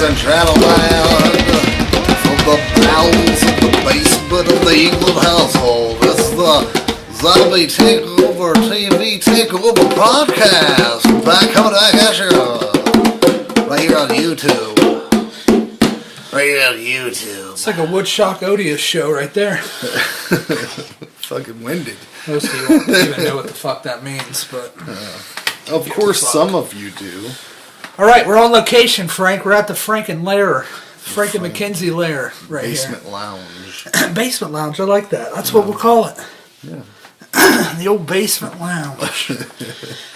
ladies and gentlemen, from the bowels of the basement of the England household, it's the Zombie Takeover TV Takeover podcast. Coming back at you, right here on YouTube. Right here on YouTube. It's like a Woodstock Odious show right there. Fucking winded. Most of you won't even know what the fuck that means, but... Of course, some of you do. Alright, we're on location, Frank. We're at the Franken Lair. Frank and McKenzie Lair right Basement here. Lounge. Basement Lounge, I like that. That's what we'll call it. Yeah. The old Basement Lounge.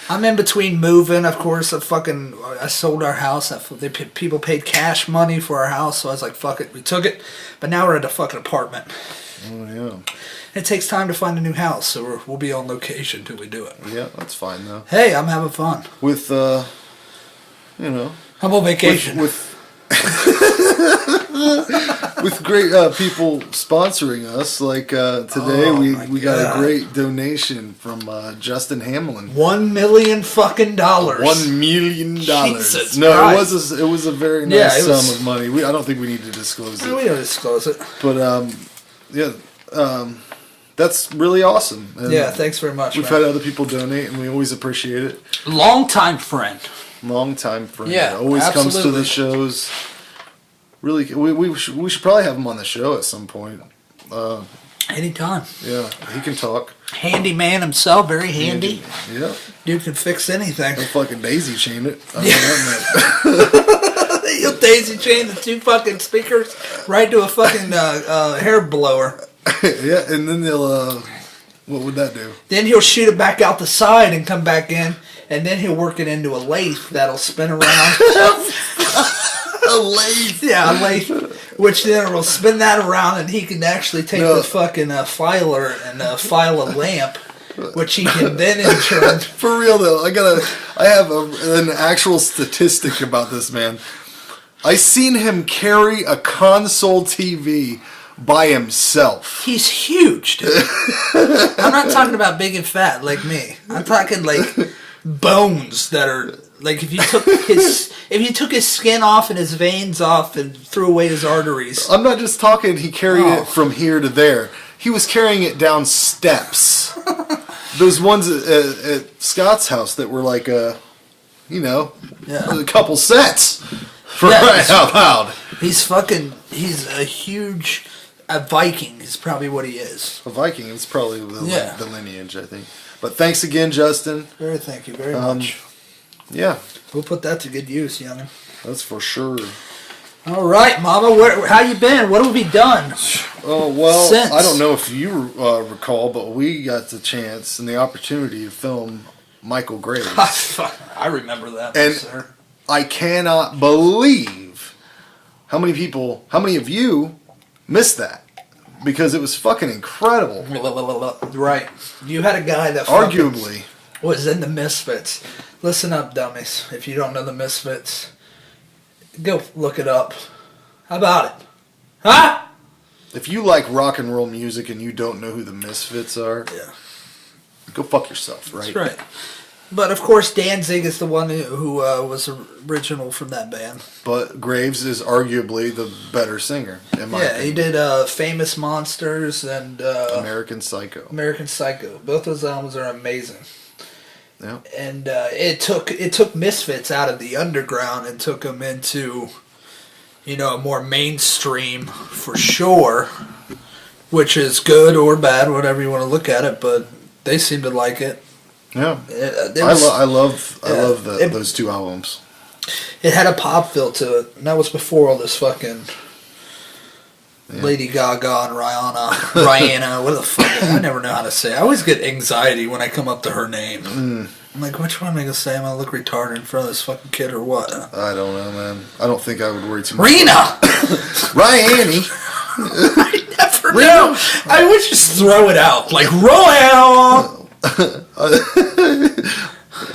I'm in between moving, of course. I sold our house. People paid cash money for our house, so I was like, fuck it. We took it, but now we're at a fucking apartment. Oh, yeah. It takes time to find a new house, so we'll be on location till we do it. Yeah, that's fine, though. Hey, I'm having fun. With, you know... I'm on vacation. With great people sponsoring us, like today we got a great donation from Justin Hamlin. $1 million fucking dollars. $1 million. Jesus no, Christ. it was a very nice sum of money. I don't think we need to disclose it. No, we don't disclose it. But that's really awesome. And yeah, thanks very much. We've had other people donate, and we always appreciate it. Long-time friend. Long-time friend. Yeah, always absolutely. comes to the shows. Really, we should probably have him on the show at some point. Anytime. Yeah, he can talk. Handy man himself, very handy. Yeah. Dude can fix anything. He'll fucking daisy chain it. He'll daisy chain the two fucking speakers right to a fucking hair blower. Yeah, and then they'll, what would that do? Then he'll shoot it back out the side and come back in, and then he'll work it into a lathe that'll spin around. A lathe? Yeah, a lathe. Which then will spin that around, and he can actually take the fucking filer and file a lamp, which he can then in turn... For real though, I have an actual statistic about this man. I seen him carry a console TV by himself. He's huge, dude. I'm not talking about big and fat like me. I'm talking like bones that are like if you took his skin off and his veins off and threw away his arteries. I'm not just talking he carried it from here to there. He was carrying it down steps. Those ones at Scott's house that were like a couple sets. For right out loud. He's a huge... A Viking is probably what he is. A Viking is probably the lineage, I think. But thanks again, Justin. Thank you very much. Yeah. We'll put that to good use, youngin'. That's for sure. All right, Mama. How you been? What have we done? Oh, well, since? I don't know if you recall, but we got the chance and the opportunity to film Michael Graves. I remember that, sir. I cannot believe how many of you missed that. Because it was fucking incredible. Right. You had a guy that arguably was in the Misfits. Listen up, dummies. If you don't know the Misfits, go look it up. How about it? Huh? If you like rock and roll music and you don't know who the Misfits are, go fuck yourself, right? That's right. But, of course, Danzig is the one who was original from that band. But Graves is arguably the better singer, in my opinion. He did Famous Monsters and... American Psycho. Both those albums are amazing. Yeah. And it took Misfits out of the underground and took them into, a more mainstream, for sure, which is good or bad, whatever you want to look at it, but they seem to like it. Yeah, I love those two albums. It had a pop feel to it, and that was before all this fucking Lady Gaga and Rihanna, what the fuck? I never know how to say it. I always get anxiety when I come up to her name. I'm like, which one am I going to say? Am I going to look retarded in front of this fucking kid or what? I don't know, man. I don't think I would worry too much. Rena! Rihanna! I never know. I would just throw it out. Like, Royale!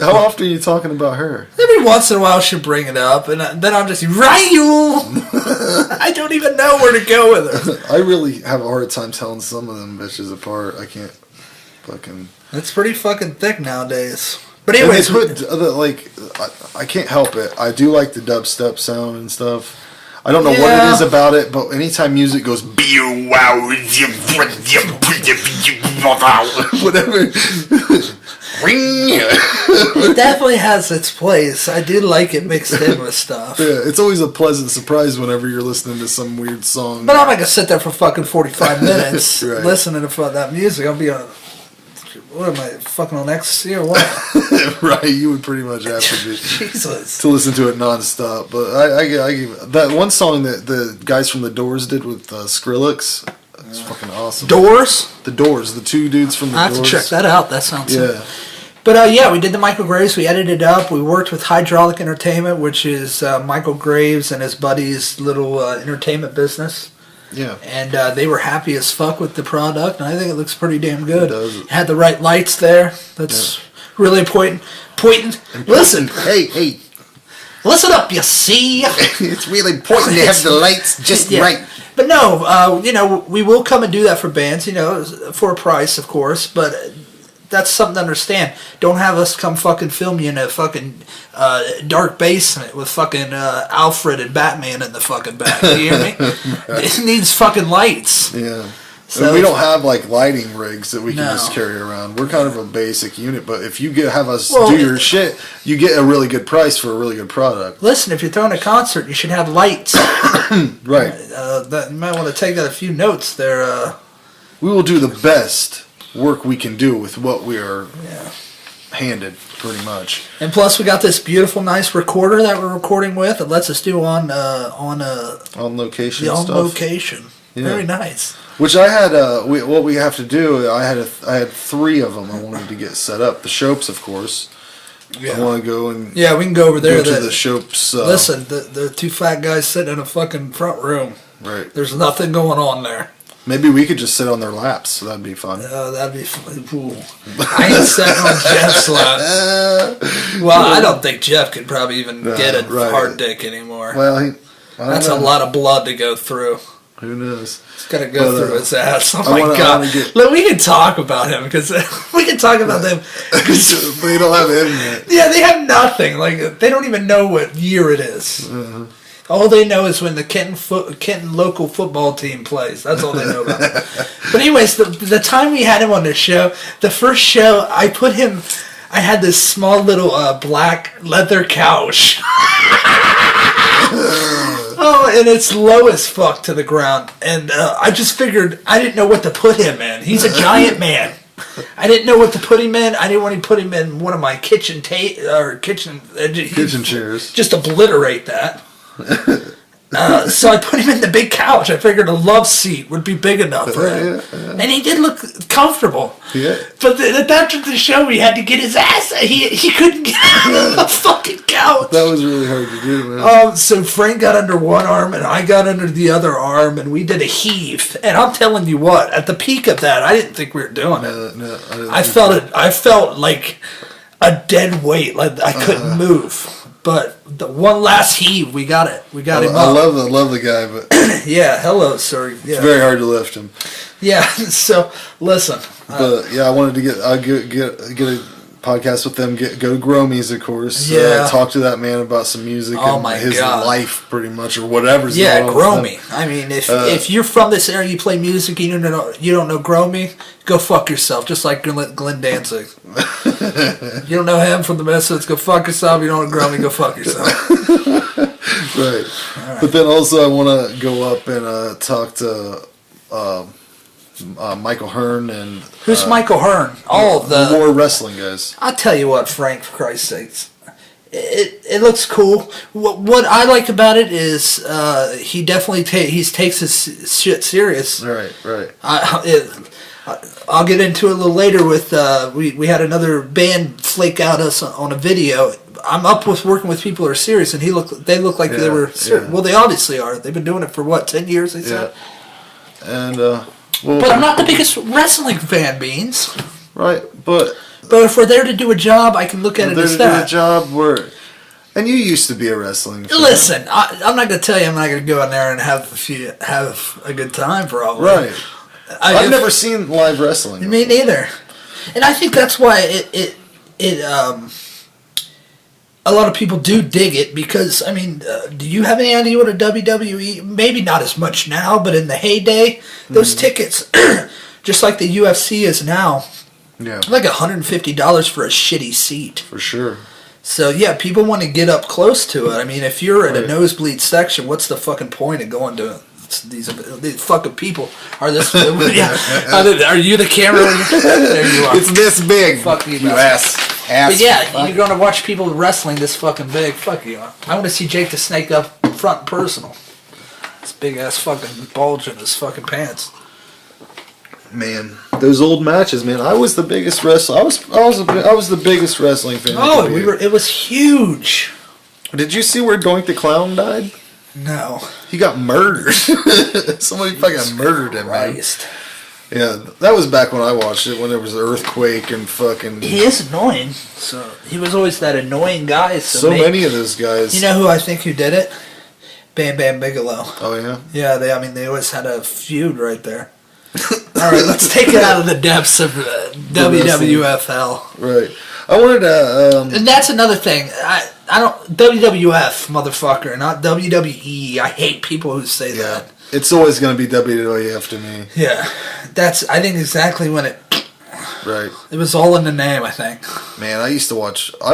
How often are you talking about her? Every once in a while she'll bring it up, and then I'll just say, Ryu! I don't even know where to go with her. I really have a hard time telling some of them bitches apart. I can't fucking... It's pretty fucking thick nowadays. But anyways, and they put like I can't help it. I do like the dubstep sound and stuff. I don't know what it is about it, but anytime music goes whatever. It definitely has its place. I do like it mixed in with stuff. Yeah, it's always a pleasant surprise whenever you're listening to some weird song. But I'm not gonna sit there for fucking 45 minutes right. listening to that music. I'll be on. What am I fucking on ecstasy or what? Right, you would pretty much have to be Jesus to listen to it nonstop. But I give that one song that the guys from the Doors did with Skrillex. It's fucking awesome. Doors? The Doors, the two dudes from the Doors. I have to check that out. That sounds yeah. But yeah, we did the Michael Graves. We edited it up. We worked with Hydraulic Entertainment, which is Michael Graves and his buddy's little entertainment business. Yeah. And they were happy as fuck with the product, and I think it looks pretty damn good. It does. It had the right lights there. That's really important. Listen. Hey. Listen up, you see. It's really important to have the lights just right. But no, we will come and do that for bands, for a price, of course, but that's something to understand. Don't have us come fucking film you in a fucking dark basement with fucking Alfred and Batman in the fucking back. You hear me? It needs fucking lights. Yeah. So and we don't have like lighting rigs that we can just carry around. We're kind of a basic unit, but if you have us do your shit, you get a really good price for a really good product. Listen, if you're throwing a concert, you should have lights. Right. You might want to take a few notes there. We will do the best work we can do with what we are handed, pretty much. And plus, we got this beautiful, nice recorder that we're recording with. That lets us do on location on stuff. Location. Yeah. Very nice. Which I had, what we have to do, I had 3 of them I wanted to get set up. The Shopes, of course. Yeah. I want to go and we can go over there. Go to the Shopes. Listen, the 2 fat guys sitting in a fucking front room. Right. There's nothing going on there. Maybe we could just sit on their laps. So that'd be fun. That'd be fun. I ain't sitting on Jeff's lap. Well, I don't think Jeff could probably even get a hard dick anymore. Well, that's a lot of blood to go through. Who knows? It's got to go through his ass. Oh my God. Look, we can talk about him because we can talk about them. They don't have internet. Yeah, they have nothing. Like, they don't even know what year it is. Uh-huh. All they know is when the Kenton local football team plays. That's all they know about. But anyways, the time we had him on the show, the first show, I had this small little black leather couch. Oh, and it's low as fuck to the ground. And I just figured I didn't know what to put him in. He's a giant man. I didn't know what to put him in. I didn't want to put him in one of my kitchen chairs. Just obliterate that. So I put him in the big couch. I figured a love seat would be big enough for him. And he did look comfortable. Yeah. But after the show, we had to get his ass. He couldn't get out of the fucking couch. That was really hard to do, man. So Frank got under one arm, and I got under the other arm, and we did a heave. And I'm telling you what, at the peak of that, I didn't think we were doing it. No, I felt like a dead weight. Like I couldn't move. But the one last heave, we got it. We got him up. I love the guy, but yeah, hello, sir. Yeah. It's very hard to lift him. Yeah. So listen. But yeah, I wanted to get a podcast with them. Go to Gromies, of course. Yeah. Talk to that man about some music and his life, pretty much, or whatever's going on. Gromy. I mean, if you're from this area, you play music, you don't know Gromy, go fuck yourself. Just like Glenn Danzig. You don't know him from the Misfits, go fuck yourself. You don't know Gromy, go fuck yourself. Right. But then also I want to go up and talk to Michael Hearn and who's Michael Hearn? All the more wrestling guys. I'll tell you what, Frank, for Christ's sakes, it looks cool. What I like about it is he definitely takes his shit serious. Right. I'll get into it a little later with we had another band flake out us on a video. I'm up with working with people who are serious, and they look like they were serious. Yeah. Well, they obviously are. They've been doing it for 10 years, they said. And but I'm not the biggest wrestling fan, Beans. Right, but if we're there to do a job, I can look at it as that. Do a job and you used to be a wrestling fan. Listen, I'm not going to tell you I'm not going to go in there and have a good time, probably. Right. I've never seen live wrestling. Me neither. And I think that's why it a lot of people do dig it because, I mean, do you have any idea what a WWE, maybe not as much now, but in the heyday, those tickets, just like the UFC is now, like $150 for a shitty seat. For sure. So, yeah, people want to get up close to it. I mean, if you're at a nosebleed section, what's the fucking point of going to these fucking people? Are you the camera? There you are. It's this big. Fuck you, ass. But yeah, you're going to watch people wrestling this fucking big. Fuck you. I want to see Jake the Snake up front and personal. This big ass fucking bulge in his fucking pants. Man, those old matches, man. I was the biggest wrestler. I was the biggest wrestling fan. Oh, it was huge. Did you see where Doink the Clown died? No. He got murdered. Somebody fucking murdered him, Christ. man. Yeah, that was back when I watched it, when there was an earthquake and fucking... He is annoying. So he was always that annoying guy. So many of those guys. You know who I think who did it? Bam Bam Bigelow. Oh, yeah? Yeah, they always had a feud right there. All right, let's take it out of the depths of WWF hell. Right. I wanted to... And that's another thing. I don't... WWF, motherfucker, not WWE. I hate people who say that. It's always going to be WWF to me. Yeah. That's, I think, exactly when it... Right. It was all in the name, I think. Man, I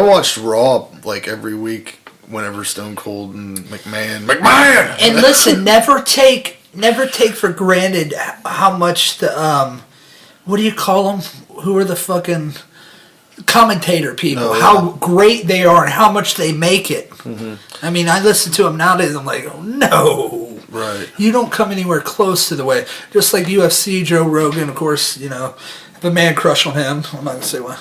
watched Raw, like, every week whenever Stone Cold and McMahon... And listen, never take for granted how much the, what do you call them? Who are the fucking commentator people? Oh, yeah. How great they are and how much they make it. Mm-hmm. I mean, I listen to them nowadays, I'm like, oh, no. Right. You don't come anywhere close to the way. Just like UFC, Joe Rogan, of course, you know, the man crush on him. I'm not going to say what.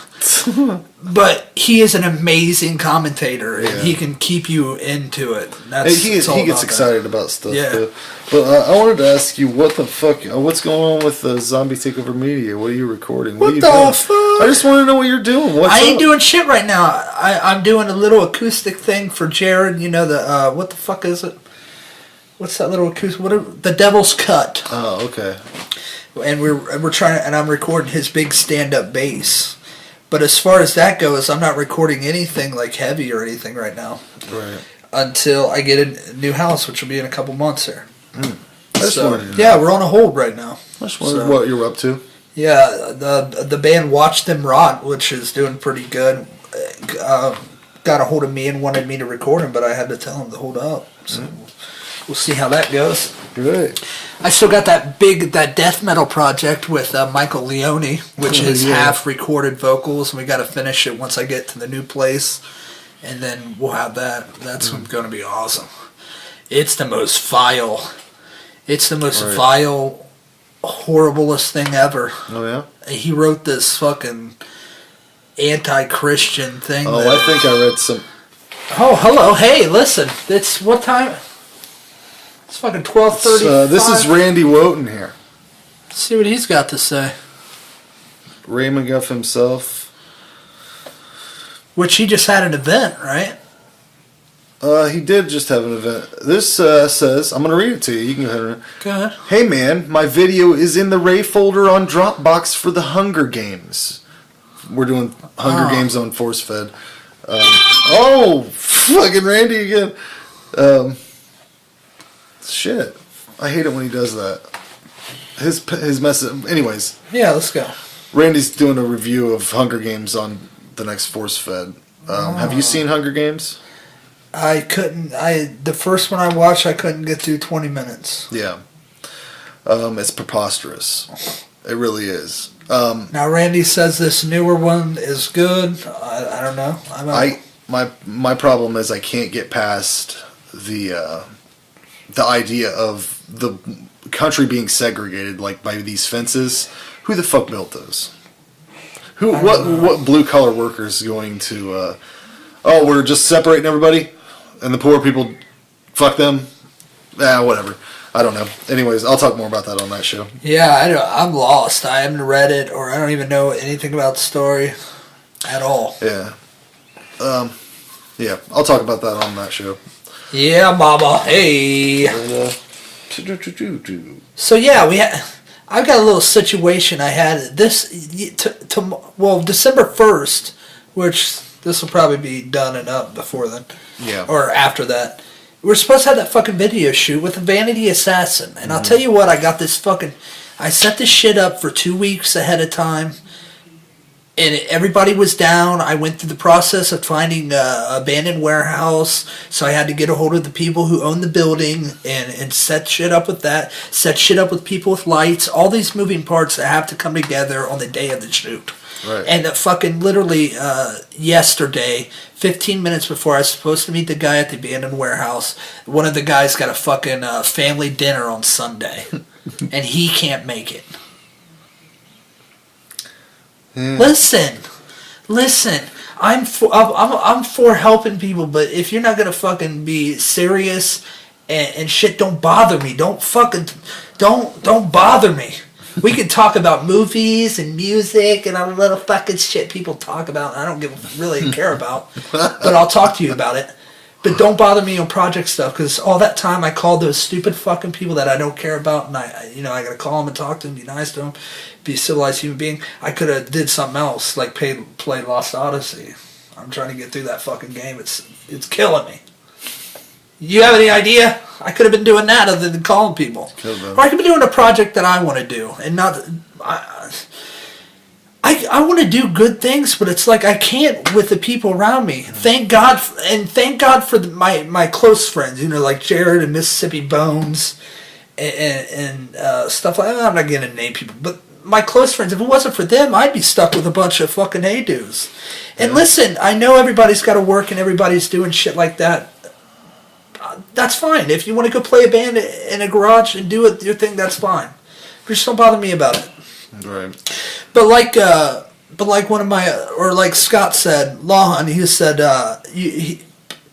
But he is an amazing commentator, and he can keep you into it. He gets excited about stuff, too. Yeah. But I wanted to ask you, what the fuck, what's going on with the Zombie Takeover Media? What are you recording? What the fuck? I just want to know what you're doing. I ain't doing shit right now. I'm doing a little acoustic thing for Jared. You know, the, what the fuck is it? What's that little acoustic? The Devil's Cut. Oh, okay. And we're trying, and I'm recording his big stand-up bass. But as far as that goes, I'm not recording anything like heavy or anything right now. Right. Until I get a new house, which will be in a couple months here. Mm. Yeah, we're on a hold right now. I just wondered what you're up to. Yeah, the band Watch Them Rot, which is doing pretty good, got a hold of me and wanted me to record him, but I had to tell him to hold up. So we'll see how that goes. Good. I still got that death metal project with Michael Leone, which is half recorded vocals, and we got to finish it once I get to the new place, and then we'll have that. That's going to be awesome. It's the most vile. It's the most vile, horriblest thing ever. Oh yeah. He wrote this fucking anti-Christian thing. Oh, I think I read some. Oh, hello. Hey, listen. It's what time? It's fucking 12:30. This is Randy Wotan here. Let's see what he's got to say. Ray McGuff himself. Which he just had an event, right? He did just have an event. This says, I'm going to read it to you. You can go ahead and read it. Go ahead. Hey man, my video is in the Ray folder on Dropbox for the Hunger Games. We're doing Hunger Games on Forcefed. Fucking Randy again. Shit. I hate it when he does that. His message. Anyways. Yeah, let's go. Randy's doing a review of Hunger Games on the next Forcefed. Have you seen Hunger Games? I couldn't. The first one I watched, I couldn't get through 20 minutes. Yeah. It's preposterous. It really is. Now Randy says this newer one is good. I don't know. My problem is I can't get past the idea of the country being segregated like by these fences. Who the fuck built those? What blue collar workers going to? We're just separating everybody, and the poor people, fuck them. Whatever. I don't know. Anyways, I'll talk more about that on that show. Yeah, I'm lost. I haven't read it, or I don't even know anything about the story at all. Yeah. Yeah, I'll talk about that on that show. Yeah, mama. Hey. So yeah, I've got a little situation I had this December 1st, which This will probably be done and up before then. Yeah. Or after that. We're supposed to have that fucking video shoot with the Vanity Assassin. And I'll tell you what, I got this fucking... I set this shit up for 2 weeks ahead of time. And everybody was down. I went through the process of finding an abandoned warehouse. So I had to get a hold of the people who own the building and set shit up with that. Set shit up with people with lights. All these moving parts that have to come together on the day of the shoot. Right. And fucking literally yesterday, 15 minutes before I was supposed to meet the guy at the abandoned warehouse, one of the guys got a fucking family dinner on Sunday. And he can't make it. Yeah. Listen. I'm for helping people, but if you're not gonna fucking be serious and shit, don't bother me. Don't bother me. We can talk about movies and music and all the little fucking shit people talk about. I don't really care about, but I'll talk to you about it. But don't bother me on project stuff, because all that time I called those stupid fucking people that I don't care about, and I gotta call them and talk to them, be nice to them, be a civilized human being. I could have did something else, like play Lost Odyssey. I'm trying to get through that fucking game. It's killing me. You have any idea? I could have been doing that other than calling people. Or I could be doing a project that I want to do, and not. I want to do good things, but it's like I can't with the people around me. Thank God for my close friends, like Jared and Mississippi Bones and stuff like that. I'm not going to name people, but my close friends, if it wasn't for them, I'd be stuck with a bunch of fucking hey-dos. And listen, I know everybody's got to work and everybody's doing shit like that. That's fine. If you want to go play a band in a garage and do your thing, that's fine. But just don't bother me about it. Right. But like one of my, or like Scott said, Lawhon, he said,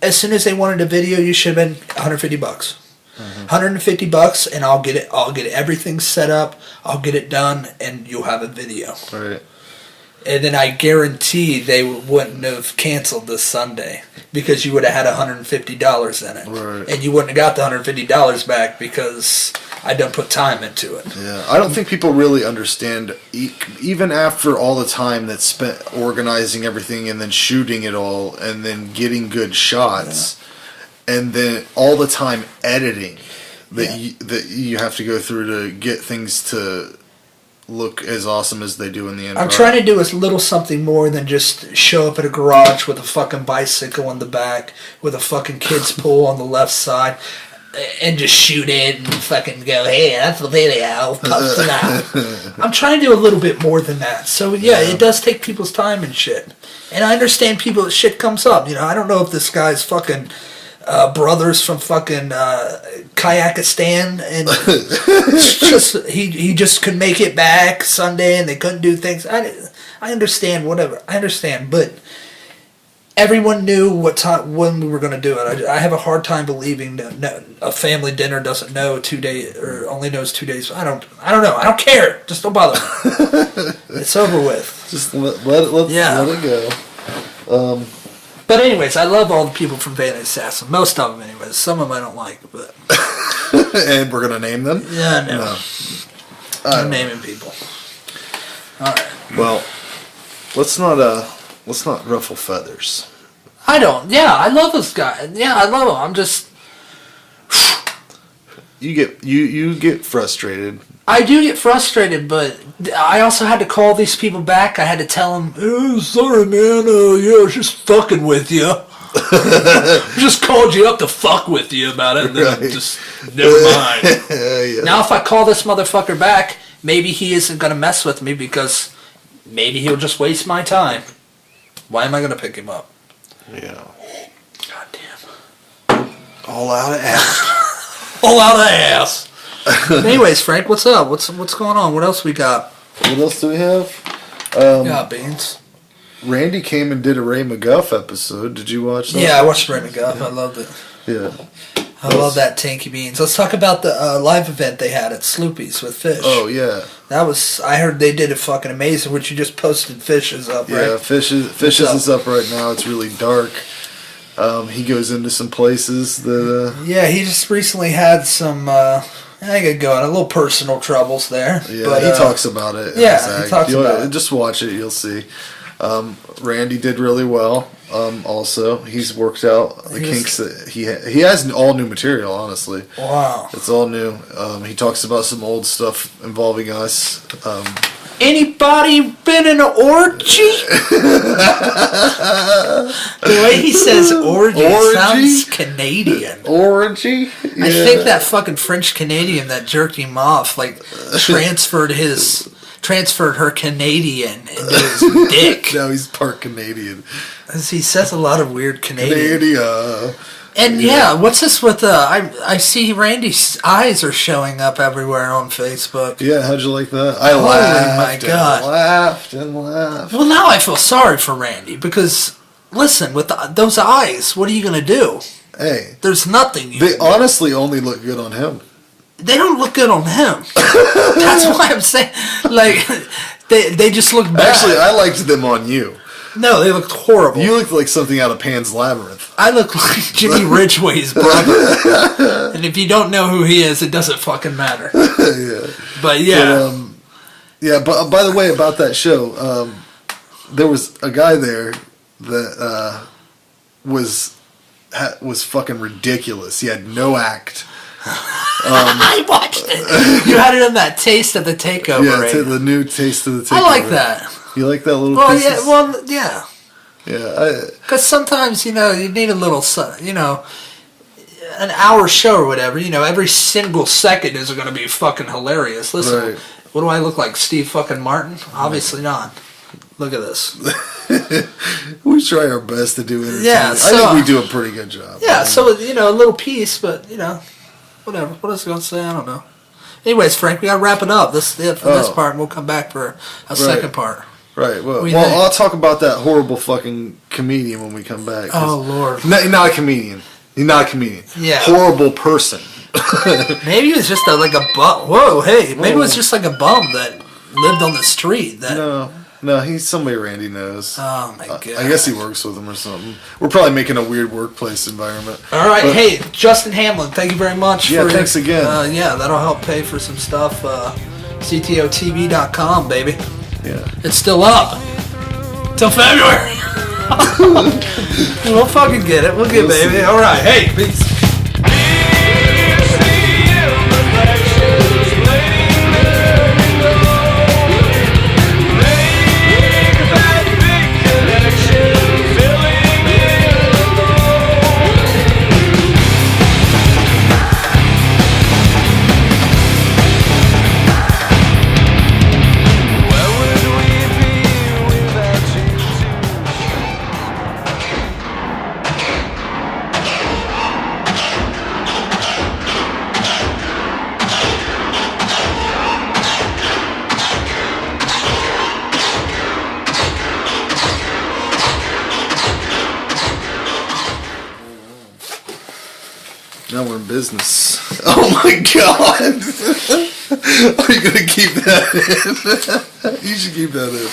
as soon as they wanted a video, you should have been $150. $150, and I'll get it. I'll get everything set up. I'll get it done, and you'll have a video. Right. And then I guarantee they wouldn't have canceled this Sunday because you would have had $150 in it. Right. And you wouldn't have got the $150 back because I done put time into it. Yeah, I don't think people really understand, even after all the time that's spent organizing everything and then shooting it all and then getting good shots, and then all the time editing that you have to go through to get things to look as awesome as they do in the end. I'm trying to do a little something more than just show up at a garage with a fucking bicycle in the back, with a fucking kid's pool on the left side, and just shoot it and fucking go, hey, that's the video, puffs it out. I'm trying to do a little bit more than that. So yeah, it does take people's time and shit. And I understand shit comes up. I don't know if this guy's fucking brothers from fucking Kayakistan, and he just couldn't make it back Sunday, and they couldn't do things. I understand, whatever. I understand, but everyone knew when we were going to do it. I have a hard time believing that a family dinner doesn't know 2 days or only knows 2 days. I don't know. I don't care. Just don't bother me. It's over with. Just let it go. But anyways, I love all the people from Vanity Assassin. Most of them, anyways. Some of them I don't like, but. And we're gonna name them? Yeah, no. I'm naming people. All right. Well, let's not ruffle feathers. I don't. Yeah, I love this guy. Yeah, I love him. I'm just. You get frustrated. I do get frustrated, but I also had to call these people back. I had to tell them, oh, sorry, man. I was just fucking with you. Just called you up to fuck with you about it, and then just never mind. Yeah. Now, if I call this motherfucker back, maybe he isn't going to mess with me because maybe he'll just waste my time. Why am I going to pick him up? Yeah. Goddamn. All out of ass. All out of ass. Anyways, Frank, what's up? What's going on? What else we got? What else do we have? Yeah, beans. Randy came and did a Ray McGuff episode. Did you watch that? Yeah, I watched Ray McGuff. Yeah. I loved it. Yeah. I love that Tanky Beans. Let's talk about the live event they had at Sloopy's with Fish. Oh, yeah. I heard they did it fucking amazing, which you just posted Fish's up, right? Yeah, Fish's is up right now. It's really dark. He goes into some places that... Yeah, he just recently had some... I could go on a little personal troubles there. Yeah, but, he talks about it. Yeah, he talks about it. Just watch it, you'll see. Randy did really well. Also, he's worked out the kinks that he has all new material. Honestly, Wow, it's all new. He talks about some old stuff involving us. Anybody been in an orgy? The way he says orgy sounds Canadian. Orgy? Yeah. I think that fucking French Canadian that jerked him off, like, transferred her Canadian into his dick. Now he's part Canadian. He says a lot of weird Canadian. Canada. And yeah, what's this with I see Randy's eyes are showing up everywhere on Facebook. Yeah, how'd you like that? I Holy laughed my God. and laughed. Well, now I feel sorry for Randy because, listen, with those eyes, what are you going to do? Hey. There's nothing you They can do. honestly only look good on him. They don't look good on him. That's why I'm saying, like, they just look bad. Actually, I liked them on you. No, they looked horrible. You looked like something out of Pan's Labyrinth. I look like Jimmy Ridgway's brother. And if you don't know who he is, it doesn't fucking matter. Yeah. But yeah. But by the way, about that show, there was a guy there that was fucking ridiculous. He had no act. I watched it. You had it in that Taste of the Takeover. Yeah, right? the new Taste of the Takeover. I like that. You like that little Well, pieces? yeah, well, yeah. Yeah. Because sometimes, you need a little, an hour show or whatever. Every single second is going to be fucking hilarious. Listen, Right. What do I look like, Steve fucking Martin? Obviously not. Look at this. We try our best to do entertainment. Yeah, I so, think we do a pretty good job. Yeah, so, a little piece, but, whatever. What else was I going to say? I don't know. Anyways, Frank, we got to wrap it up. This is it for this part, and we'll come back for a second part. Right. Well, What do you think? I'll talk about that horrible fucking comedian when we come back. Oh, Lord. You're not a comedian. You're not a comedian. Yeah. Horrible person. Maybe it was just like a bum. Whoa, hey. Maybe it was just like a bum that lived on the street. No, he's somebody Randy knows. Oh, my God. I guess he works with him or something. We're probably making a weird workplace environment. All right. Hey, Justin Hamlin, thank you very much. Yeah, thanks again. Yeah, that'll help pay for some stuff. ZTOTV.com, baby. Yeah. It's still up. Till February. We'll fucking get it. We'll get it, baby. All right. Hey, peace. Now we're in business. Oh my God! Are you gonna keep that in? You should keep that in.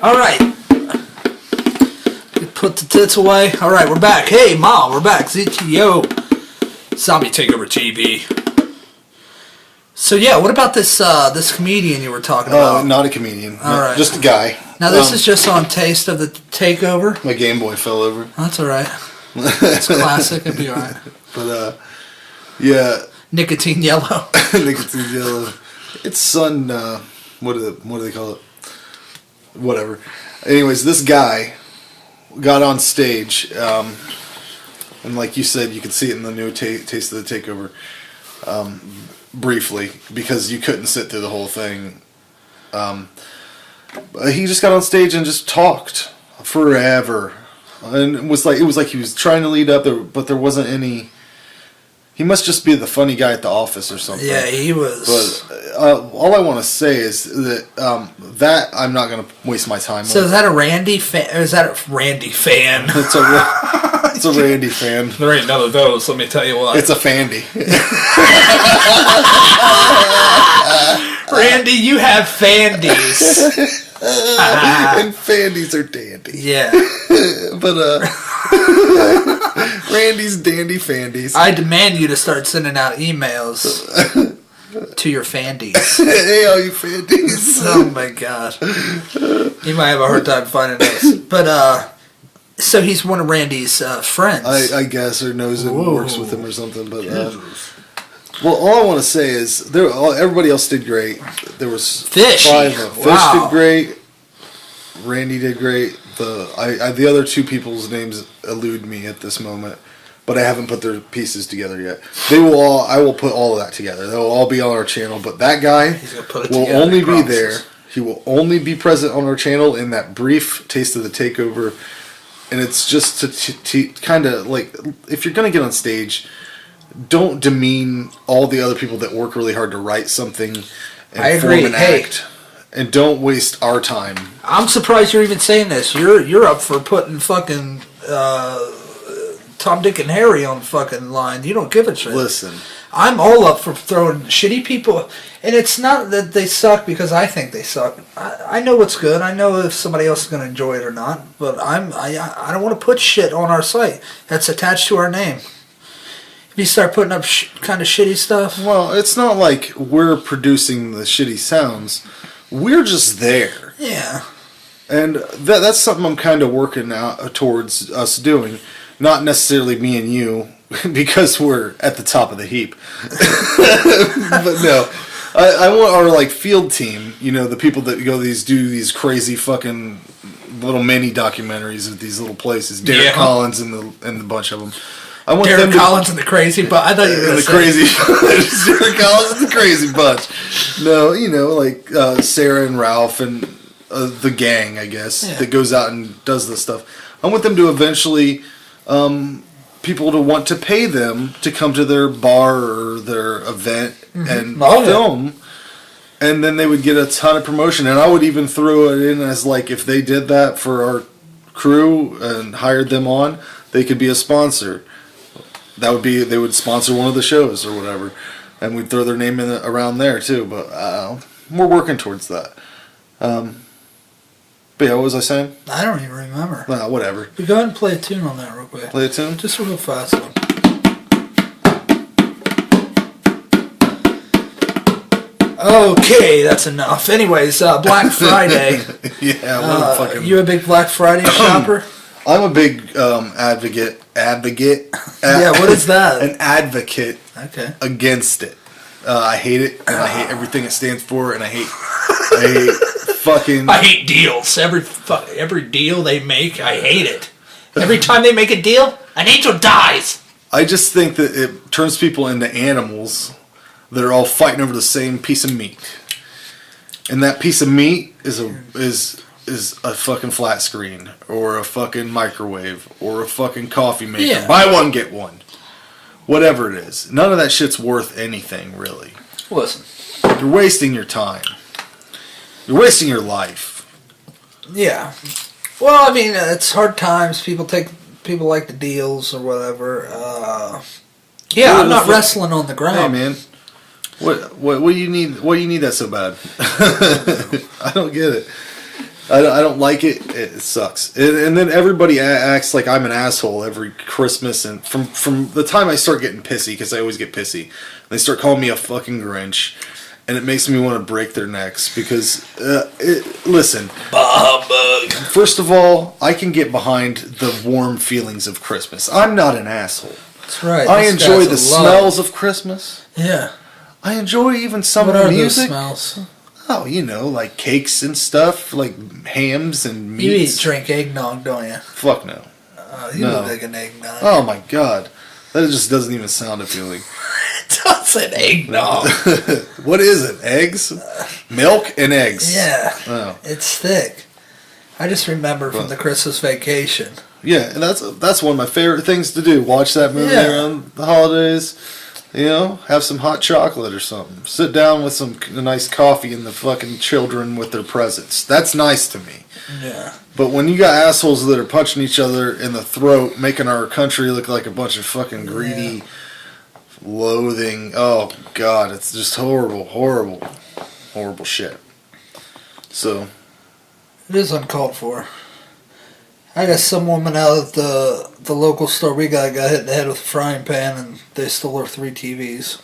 All right. Put the tits away. All right, we're back. Hey, Ma, we're back. ZTO. Zombie Takeover TV. So yeah, what about this this comedian you were talking about? Not a comedian. All right. Just a guy. Now this is just on Taste of the Takeover. My Game Boy fell over. That's all right. It's classic. It'll be all right. But yeah. Nicotine yellow. Nicotine yellow. It's sun. What do they call it? Whatever. Anyways, this guy got on stage, and like you said, you could see it in the new Taste of the Takeover. Briefly, because you couldn't sit through the whole thing. He just got on stage and just talked forever, and it was like he was trying to lead up there, but there wasn't any. He must just be the funny guy at the office or something. Yeah, he was. But all I want to say is that that I'm not going to waste my time. So on. is that a Randy fan? Or is that a Randy fan? It's a Randy fan. There ain't none of those. Let me tell you what. It's a Fandy. Randy, you have Fandies. And Fandies are dandy. Yeah. But Randy's dandy Fandies. I demand you to start sending out emails to your fandies. Hey, all you fandies. Oh my god. You might have a hard time finding those. But, so he's one of Randy's friends. I guess, or knows him, works with him or something. But well, all I want to say is everybody else did great. There was Fish. 5 of them. Fish did great. Randy did great. The other 2 people's names elude me at this moment, but I haven't put their pieces together yet. I will put all of that together. They'll all be on our channel, but that guy will only be there. He will only be present on our channel in that brief taste of the takeover. And it's just to kind of like, if you're going to get on stage, don't demean all the other people that work really hard to write something and form an act. And don't waste our time. I'm surprised you're even saying this. You're up for putting fucking Tom, Dick, and Harry on the fucking line. You don't give a shit. Listen. I'm all up for throwing shitty people. And it's not that they suck because I think they suck. I know what's good. I know if somebody else is going to enjoy it or not. But I don't want to put shit on our site that's attached to our name. If you start putting up kind of shitty stuff. Well, it's not like we're producing the shitty sounds. We're just there. Yeah. And that's something I'm kind of working out towards us doing. Not necessarily me and you, because we're at the top of the heap. But no. I want our like field team, the people that do these crazy fucking little mini documentaries at these little places. Derek Collins and the bunch of them. I want Derek Collins and the Crazy Bunch. I thought you were going to say Crazy Derek Collins and the Crazy Bunch. No, like Sarah and Ralph and the gang, I guess, that goes out and does this stuff. I want them to eventually, people to want to pay them to come to their bar or their event and film. And then they would get a ton of promotion. And I would even throw it in as like, if they did that for our crew and hired them on, they could be a sponsor. They would sponsor one of the shows or whatever, and we'd throw their name in around there too. But we're working towards that. But yeah, what was I saying? I don't even remember. Whatever. But go ahead and play a tune on that real quick. Play a tune? Just real fast. Okay, that's enough. Anyways, Black Friday. Yeah, fucking. You a big Black Friday shopper? I'm a big advocate. Yeah, what is that? An advocate. Okay. Against it. I hate it, and I hate everything it stands for, and I hate fucking. I hate deals. Every deal they make, I hate it. Every time they make a deal, an angel dies. I just think that it turns people into animals that are all fighting over the same piece of meat, and that piece of meat is a fucking flat screen, or a fucking microwave, or a fucking coffee maker. Yeah. Buy one, get one. Whatever it is. None of that shit's worth anything, really. Listen. You're wasting your time. You're wasting your life. Yeah. Well, I mean, it's hard times. People like the deals or whatever. Yeah, I'm not wrestling on the ground. Hey, man. What do you need? What do you need that so bad? I don't get it. I don't like it. It sucks. And then everybody acts like I'm an asshole every Christmas. And from the time I start getting pissy, because I always get pissy, they start calling me a fucking Grinch. And it makes me want to break their necks. Because, listen. First of all, I can get behind the warm feelings of Christmas. I'm not an asshole. That's right. I enjoy the smells of Christmas. Yeah. I enjoy even some of the the music. What smells? Oh, like cakes and stuff, like hams and meats. You drink eggnog, don't you? Fuck no. You look like an eggnog. Oh my god. That just doesn't even sound appealing. It doesn't eggnog. What is it? Eggs? Milk and eggs. Yeah. Oh. It's thick. I just remember from the Christmas Vacation. Yeah, and that's one of my favorite things to do. Watch that movie around the holidays. Have some hot chocolate or something. Sit down with some nice coffee and the fucking children with their presents. That's nice to me. Yeah. But when you got assholes that are punching each other in the throat, making our country look like a bunch of fucking greedy, loathing. Oh, God. It's just horrible, horrible, horrible shit. So. It is uncalled for. I got some woman out at the local store we got hit in the head with a frying pan and they stole her 3 TVs.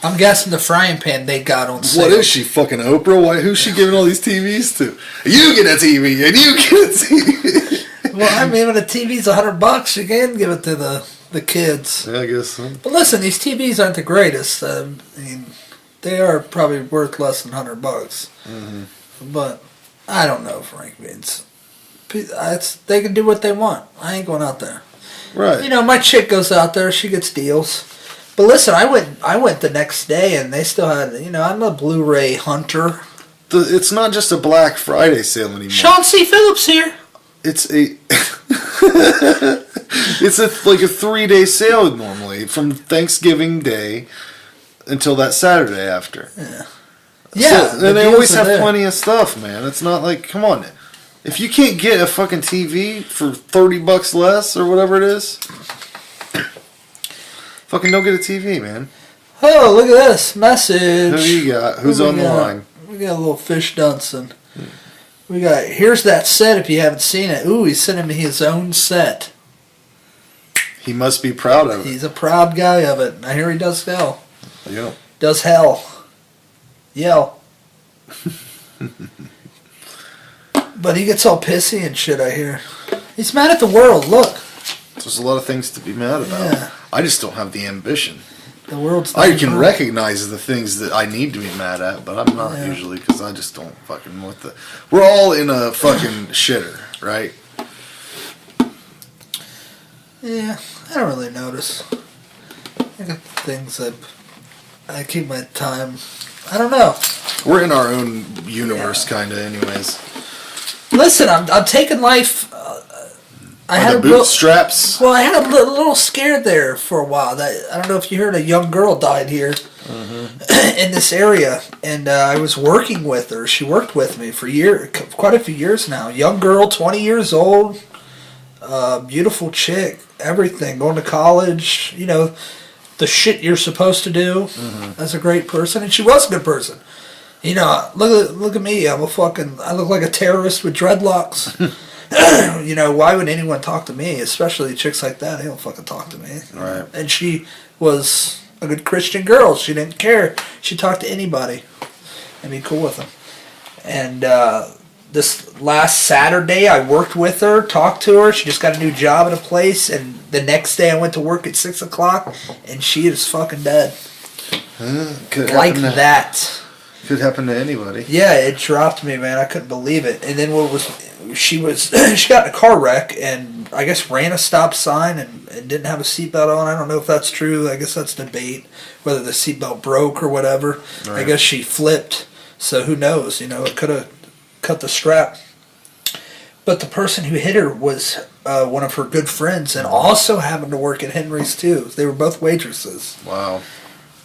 I'm guessing the frying pan they got on sale. What is she, fucking Oprah? Who's she giving all these TVs to? You get a TV, and you get a TV. Well, I mean, when a TV's $100, you can give it to the kids. Yeah, I guess so. But listen, these TVs aren't the greatest. I mean, they are probably worth less than $100. Mm-hmm. But I don't know, Frank. They can do what they want. I ain't going out there. Right. You know, my chick goes out there. She gets deals. But listen, I went the next day, and they still had. You know, I'm a Blu-ray hunter. It's not just a Black Friday sale anymore. Sean C. Phillips here. It's a like a 3-day sale normally from Thanksgiving Day until that Saturday after. Yeah. Yeah. So, and they always have plenty of stuff, man. It's not like, come on. If you can't get a fucking TV for $30 less or whatever it is, fucking don't get a TV, man. Oh, look at this message. Who you got? Who's on the line? We got a little fish Dunson. We got, here's that set if you haven't seen it. Ooh, he's sending me his own set. He must be proud of it. He's a proud guy of it. I hear he does hell. Yeah. Does hell. Yell. But he gets all pissy and shit, I hear. He's mad at the world, look. There's a lot of things to be mad about. Yeah. I just don't have the ambition. The world's I can recognize the things that I need to be mad at, but I'm not usually, because I just don't fucking with the... We're all in a fucking shitter, right? Yeah, I don't really notice. I got things that I keep my time... I don't know. We're in our own universe, kind of, anyways. Listen, I'm taking life... I Are had the bootstraps? Well, I had a little scared there for a while. I don't know if you heard, a young girl died here in this area, and I was working with her. She worked with me for quite a few years now. Young girl, 20 years old, beautiful chick, everything, going to college, you know, the shit you're supposed to do as a great person, and she was a good person. You know, look at me. I look like a terrorist with dreadlocks. You know, why would anyone talk to me? Especially chicks like that. They don't fucking talk to me. Right. And she was a good Christian girl. She didn't care. She talked to anybody and be cool with them. And this last Saturday, I worked with her, talked to her. She just got a new job at a place. And the next day, I went to work at 6 o'clock, and she is fucking dead. Like that. Could happen to anybody. Yeah, it dropped me, man. I couldn't believe it. And then she got in a car wreck and I guess ran a stop sign and didn't have a seatbelt on. I don't know if that's true. I guess that's debate, whether the seatbelt broke or whatever. Right. I guess she flipped, so who knows? You know, it could have cut the strap. But the person who hit her was one of her good friends and also happened to work at Henry's too. They were both waitresses. Wow.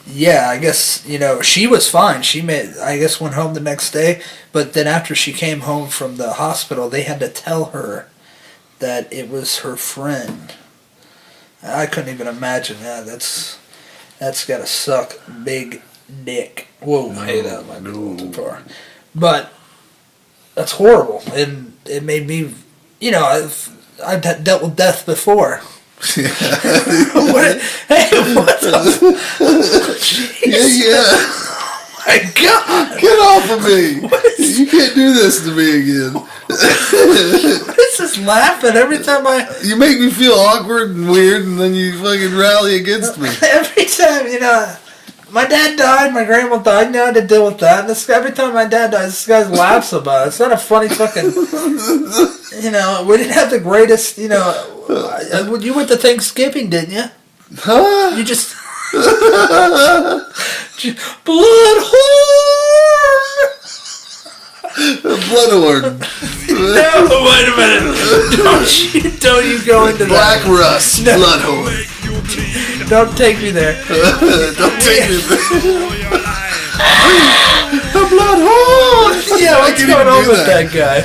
Yeah, I guess, you know, she was fine. She went home the next day, but then after she came home from the hospital, they had to tell her that it was her friend. I couldn't even imagine that. That's gotta suck big dick. Whoa, hey, that might be a little too far. But that's horrible, and it made me, you know, I've dealt with death before. Hey, what's up? Yeah. Oh my God. Get off of me. You can't do this to me again. What is this laughing every time You make me feel awkward and weird, and then you fucking rally against me. Every time, you know, my dad died, my grandma died, now I had to deal with that. And every time my dad dies, this guy laughs about it. It's not a funny fucking... You know, we didn't have the greatest, you know... You went to Thanksgiving, didn't you? Huh? You just... Blood horn! Bloodhorn. No, wait a minute. Don't you go into Black that. Rust. No. Bloodhorn. Don't take me there. Don't take me there. The Bloodhorn! Yeah, what's going on with that guy?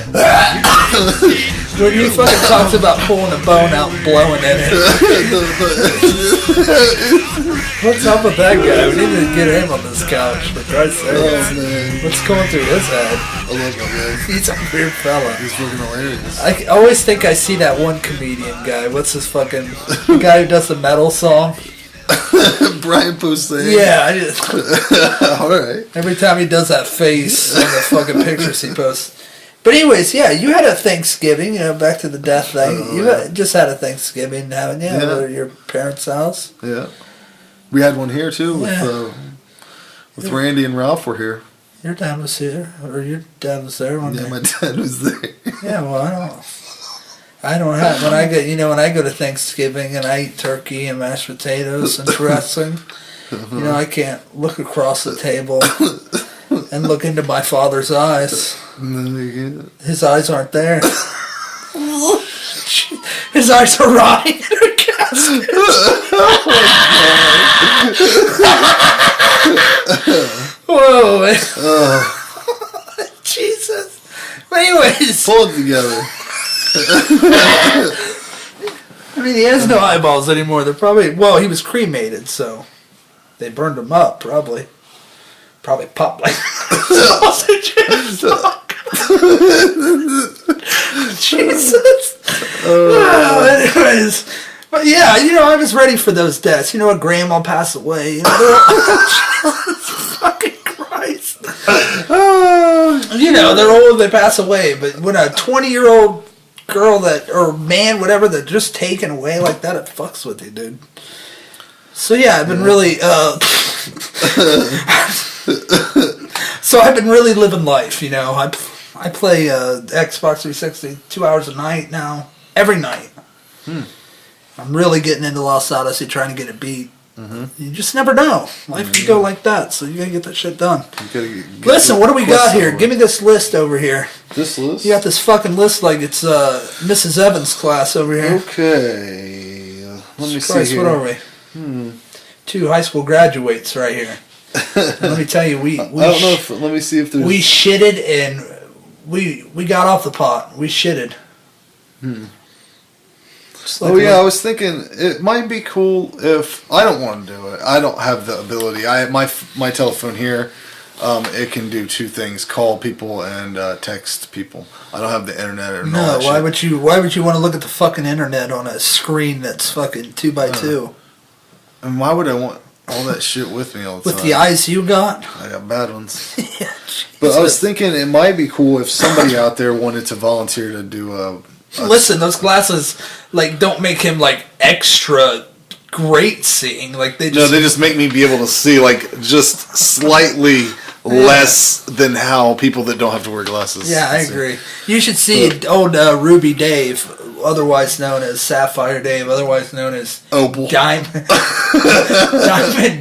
When he fucking talks about pulling a bone out and blowing at it. What's up with that guy? We need to get him on this couch, for Christ's sake. Oh, man. What's going through his head? I love that guy. He's a weird fella. He's fucking hilarious. I always think I see that one comedian guy. What's his fucking... The guy who does the metal song? Brian Posehn. Yeah, I just, All right. every time he does that face on the fucking pictures he posts. But anyways, yeah, you had a Thanksgiving, back to the death thing. Just had a Thanksgiving, haven't you? At your parents' house. Yeah. We had one here, too, with Randy and Ralph were here. Your dad was here, or your dad was there one day. My dad was there. Yeah, well, I don't have, when I go to Thanksgiving and I eat turkey and mashed potatoes and dressing, I can't look across the table and look into my father's eyes. His eyes aren't there. His eyes are rotting in a casket. Whoa, man. Jesus. But anyways. Pull it together. I mean, he has no eyeballs anymore. They're probably, he was cremated, so they burned him up, probably. Probably popped like sausages. Jesus. Anyways. But yeah, I was ready for those deaths. Grandma passed away. Jesus fucking Christ. They're old, they pass away. But when a 20-year-old girl or man, whatever, that just taken away like that, it fucks with you, dude. So yeah, I've been really, so I've been really living life, I play Xbox 360 2 hours a night now, every night. I'm really getting into Lost Odyssey, trying to get it beat. You just never know. Life can go like that, so you gotta get that shit done. Listen, what do we got here? Give me this list over here. This list? You got this fucking list like it's Mrs. Evans' class over here. Okay. Let me see here. What are we? 2 high school graduates right here. Let me tell you, I don't know if, let me see if there's... We shitted and we got off the pot. We shitted. Like I was thinking it might be cool if I don't want to do it. I don't have the ability. My telephone here, it can do 2 things: call people and text people. I don't have the internet or no. Why would you want to look at the fucking internet on a screen that's fucking 2x2? And why would I want all that shit with me all the time? With the eyes you got? I got bad ones. Yeah, but I was thinking it might be cool if somebody out there wanted to volunteer to do a Listen, those glasses don't make him extra great seeing. They just make me be able to see just slightly less than how people that don't have to wear glasses. Yeah, I agree. You should see old Ruby Dave, otherwise known as Sapphire Dave, otherwise known as Opal Diamond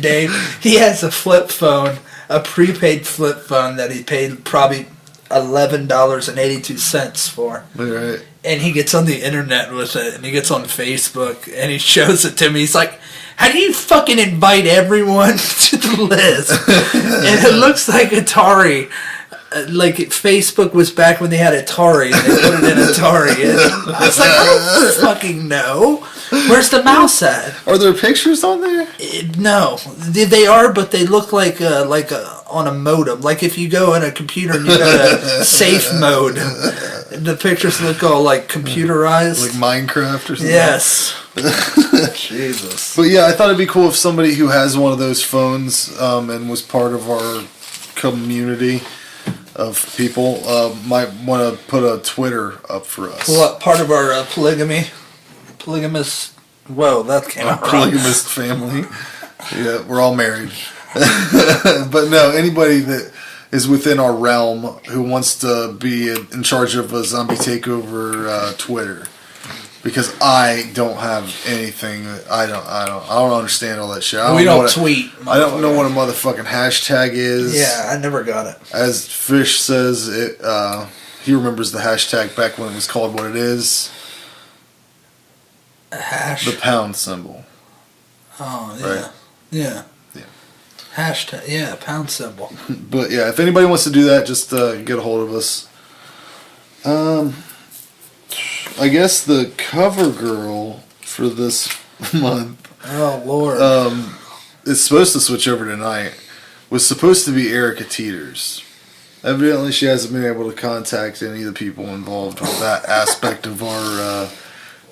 Dave. He has a flip phone, a prepaid flip phone that he paid probably $11.82 for. Right. And he gets on the internet with it, and he gets on Facebook, and he shows it to me. He's like, how do you fucking invite everyone to the list? And it looks like Atari. Facebook was back when they had Atari, and they put it in Atari. And I was like, I don't fucking know. Where's the mouse at? Are there pictures on there? No. They are, but they look like on a modem. Like if you go in a computer and you go to safe mode, the pictures look all computerized. Like Minecraft or something? Yes. Jesus. But yeah, I thought it'd be cool if somebody who has one of those phones and was part of our community of people might want to put a Twitter up for us. What, part of our polygamous... Whoa, that came out wrong. Polygamous family. Yeah, we're all married. But no, anybody that is within our realm who wants to be in charge of a zombie takeover Twitter, because I don't have anything. I don't understand all that shit. We don't tweet. I don't know what a motherfucking hashtag is. Yeah, I never got it. As Fish says, he remembers the hashtag back when it was called what it is. A hash. The pound symbol. Oh yeah. Right? Yeah. Hashtag, yeah, pound symbol. But yeah, if anybody wants to do that, just get a hold of us. I guess the cover girl for this month. Oh Lord. It's supposed to switch over tonight. Was supposed to be Erica Teeters. Evidently, she hasn't been able to contact any of the people involved with that aspect of our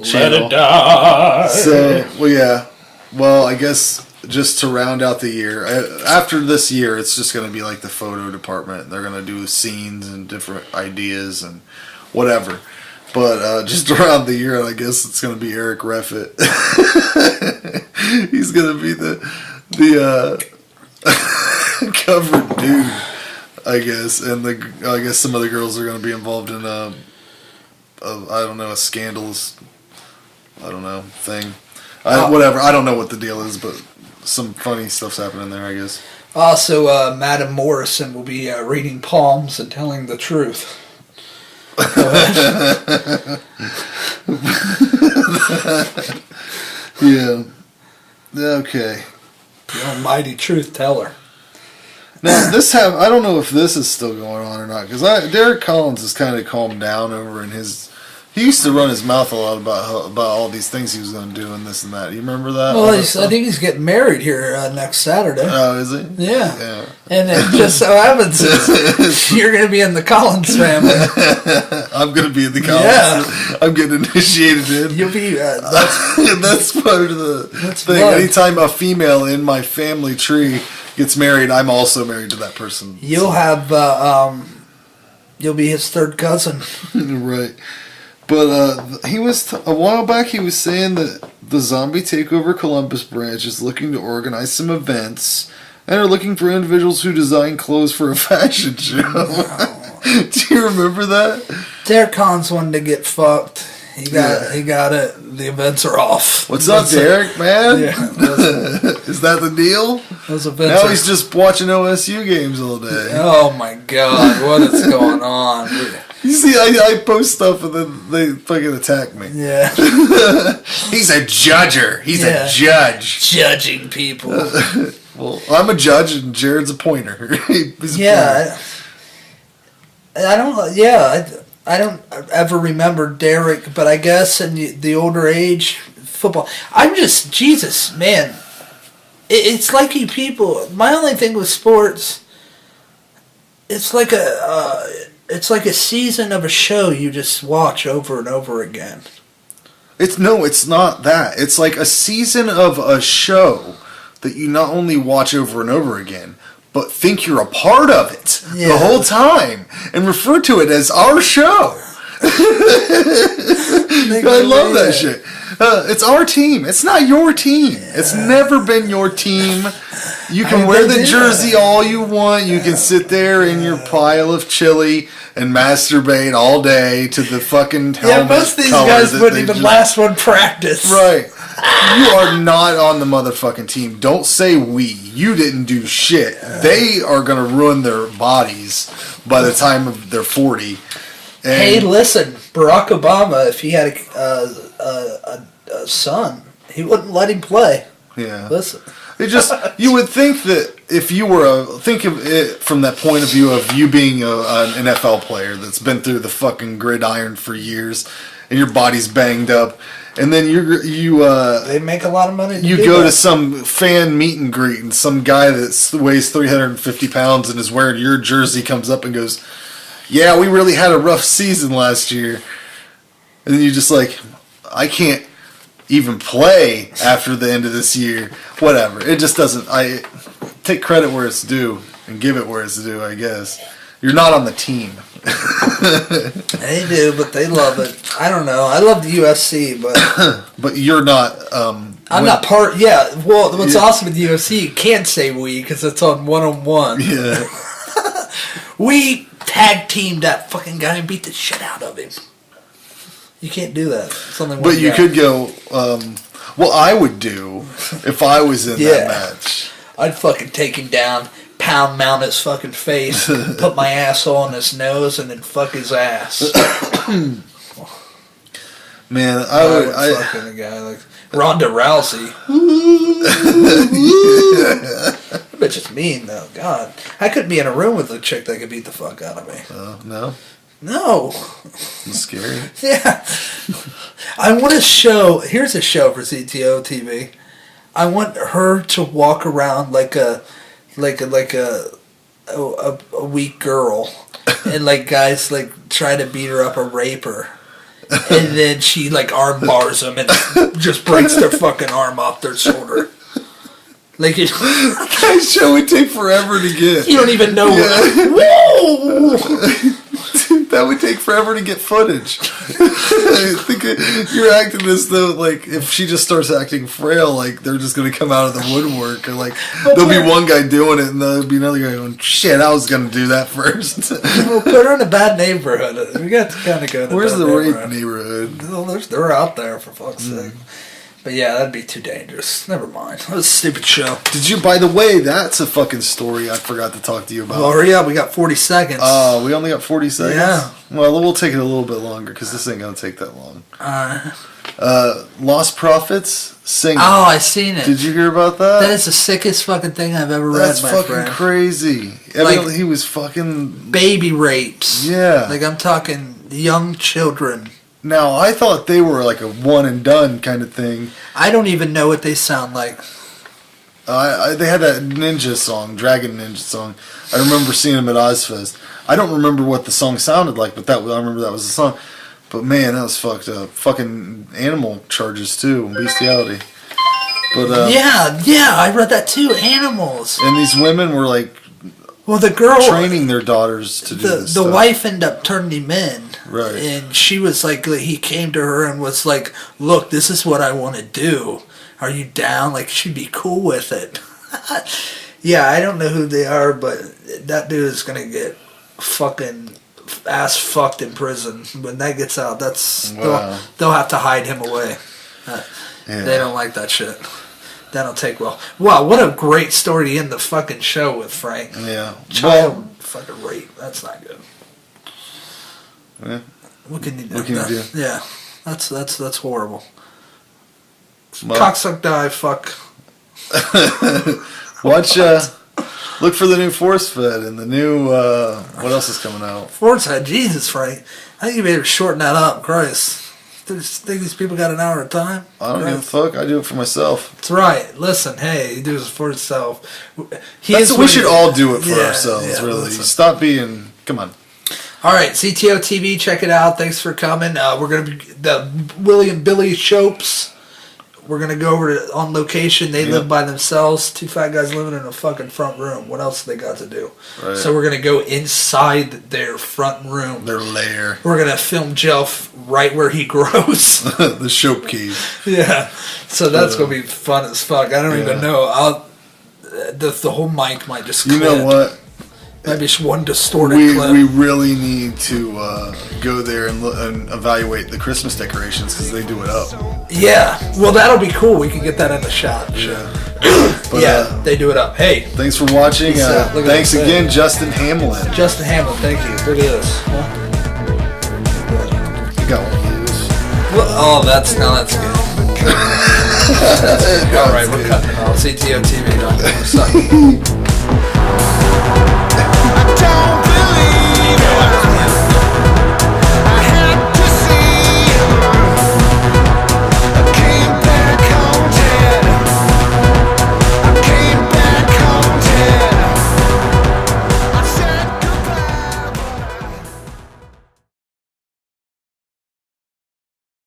channel. Let it die. So, well, yeah. Well, I guess just to round out the year. After this year, it's just going to be like the photo department. They're going to do scenes and different ideas and whatever. But just around the year, I guess it's going to be Eric Reffett. He's going to be the covered dude, I guess. And I guess some of the girls are going to be involved in I don't know, a scandalous, I don't know, thing. Whatever. I don't know what the deal is, but some funny stuff's happening there, I guess. Also, Madam Morrison will be reading palms and telling the truth. Yeah. Okay. The almighty truth teller. Now, I don't know if this is still going on or not, because Derek Collins has kind of calmed down over in his... He used to run his mouth a lot about all these things he was going to do and this and that. You remember that? Well, I think he's getting married here next Saturday. Oh, is he? Yeah. And it just so happens you're going to be in the Collins family. I'm going to be in the Collins. Yeah. I'm getting initiated in. You'll be... that's part of the thing. Blood. Anytime a female in my family tree gets married, I'm also married to that person. You'll have... you'll be his third cousin. Right. But he was a while back. He was saying that the Zombie Takeover Columbus branch is looking to organize some events and are looking for individuals who design clothes for a fashion show. Wow. Do you remember that? Derek Collins wanted to get fucked. He got it. The events are off. What's up, Derek? Man, yeah, is that the deal? Those events. Now he's just watching OSU games all day. Oh my God, what is going on? You see, I post stuff and then they fucking attack me. Yeah. He's a judger. He's a judge. Judging people. Well, I'm a judge and Jared's a pointer. He's a pointer. I don't ever remember Derek, but I guess in the older age, football. I'm just, Jesus, man. It's like you people, my only thing with sports, it's like a season of a show you just watch over and over again. It's not that. It's like a season of a show that you not only watch over and over again, but think you're a part of it the whole time and refer to it as our show. I love that shit. It's our team. It's not your team. Yeah. It's never been your team. You can wear the jersey all you want. You can sit there in your pile of chili and masturbate all day to the fucking helmet. Yeah, most of these guys wouldn't even last one practice. Right. You are not on the motherfucking team. Don't say we. You didn't do shit. They are going to ruin their bodies by the time they're 40. And hey, listen, Barack Obama, if he had a son, he wouldn't let him play. Yeah. Listen. It just, you would think that if you were think of it from that point of view of you being an NFL player that's been through the fucking gridiron for years and your body's banged up, and then they make a lot of money. You go to some fan meet and greet, and some guy that weighs 350 pounds and is wearing your jersey comes up and goes, "Yeah, we really had a rough season last year," and then you're just like, "I can't even play after the end of this year." Whatever. It just doesn't. I take credit where it's due and give it where it's due. I guess you're not on the team. They do, but they love it. I don't know. I love the UFC, but but you're not. I'm not part. Yeah. Well, what's awesome with the UFC, you can't say we because it's on 1-on-1. Yeah. We tag teamed that fucking guy and beat the shit out of him. You can't do that. It's only one but you guy. could go. What I would do if I was in that match, I'd fucking take him down, pound mount his fucking face, put my asshole on his nose, and then fuck his ass. Man, I would fucking a guy like Ronda Rousey. That bitch is mean though. God, I couldn't be in a room with a chick that could beat the fuck out of me. No. No. It's scary. Yeah. I want a show. Here's a show for ZTOTV. I want her to walk around like a weak girl, and like guys like try to beat her up or rape her, and then she like arm bars them and just breaks their fucking arm off their shoulder. Like That show would take forever to get. you don't even know. Whoa! Dude, that would take forever to get footage. I think you're acting as though, like, if she just starts acting frail, like, they're just going to come out of the woodwork. Or, like, there'll be one guy doing it, and there'll be another guy going, shit, I was going to do that first. We'll put her in a bad neighborhood. We got to kind of go to Where's the the rape neighborhood? Well, they're out there, for fuck's sake. But yeah, that'd be too dangerous. Never mind. That was a stupid show. Did you, by the way, that's a fucking story I forgot to talk to you about. Well, hurry up. We got 40 seconds. We only got 40 seconds? Yeah. Well, we'll take it a little bit longer, because this ain't going to take that long. Lost Prophets singing. Oh, I seen it. Did you hear about that? That is the sickest fucking thing I've ever read, That's my fucking friend. crazy. Like, he was fucking... Baby rapes. Yeah. Like, I'm talking young children. Now, I thought they were like a one and done kind of thing. I don't even know what they sound like. They had that ninja song, Dragon Ninja song. I remember seeing them at Ozfest. I don't remember what the song sounded like, but I remember that was the song. But man, that was fucked up. Fucking animal charges too, bestiality. But yeah, I read that too. Animals. And these women were like, well, the girl training their daughters to do this the stuff. wife ended up turning him in. Right. And she was like, he came to her and was like, look, this is what I want to do. Are you down? Like, she'd be cool with it. Yeah, I don't know who they are, but that dude is going to get fucking ass fucked in prison. When that gets out, Wow. they'll have to hide him away. Yeah. They don't like that shit. That'll take well. Wow, what a great story to end the fucking show with, Frank. Yeah. Child fucking rape. That's not good. Yeah. What can you do? What can you do? Yeah, that's horrible. Well, Cocksuck die. Fuck. watch. Look for the new Forcefed and the new. What else is coming out? Forcefed. Jesus, Frank. I think you better shorten that up. Christ. Think these people got an hour of time? I don't give a fuck. I do it for myself. That's right. Listen, hey, he does it for himself. We should all do it for ourselves, yeah, really. listen. Stop being. Come on. All right, ZTOTV, check it out. Thanks for coming. We're going to be the Willie and Billy Shopes. We're going to go over to on location. They live by themselves. Two fat guys living in a fucking front room. What else they got to do? Right. So we're going to go inside their front room. Their lair. We're going to film Jelf right where he grows. The Shope Cave. Yeah. So that's going to be fun as fuck. I don't even know. The whole mic might just clip. You know what? Maybe just one distorted clip. We really need to go there and evaluate the Christmas decorations because they do it up. Yeah, well, that'll be cool. We can get that in the shot. Yeah. But, they do it up. Hey, thanks for watching. Thanks again, Justin Hamlin. Justin Hamlin, thank you. Look at this. You got one of these. Oh, that's good. All right, we're cutting it off. ZTOTV.com.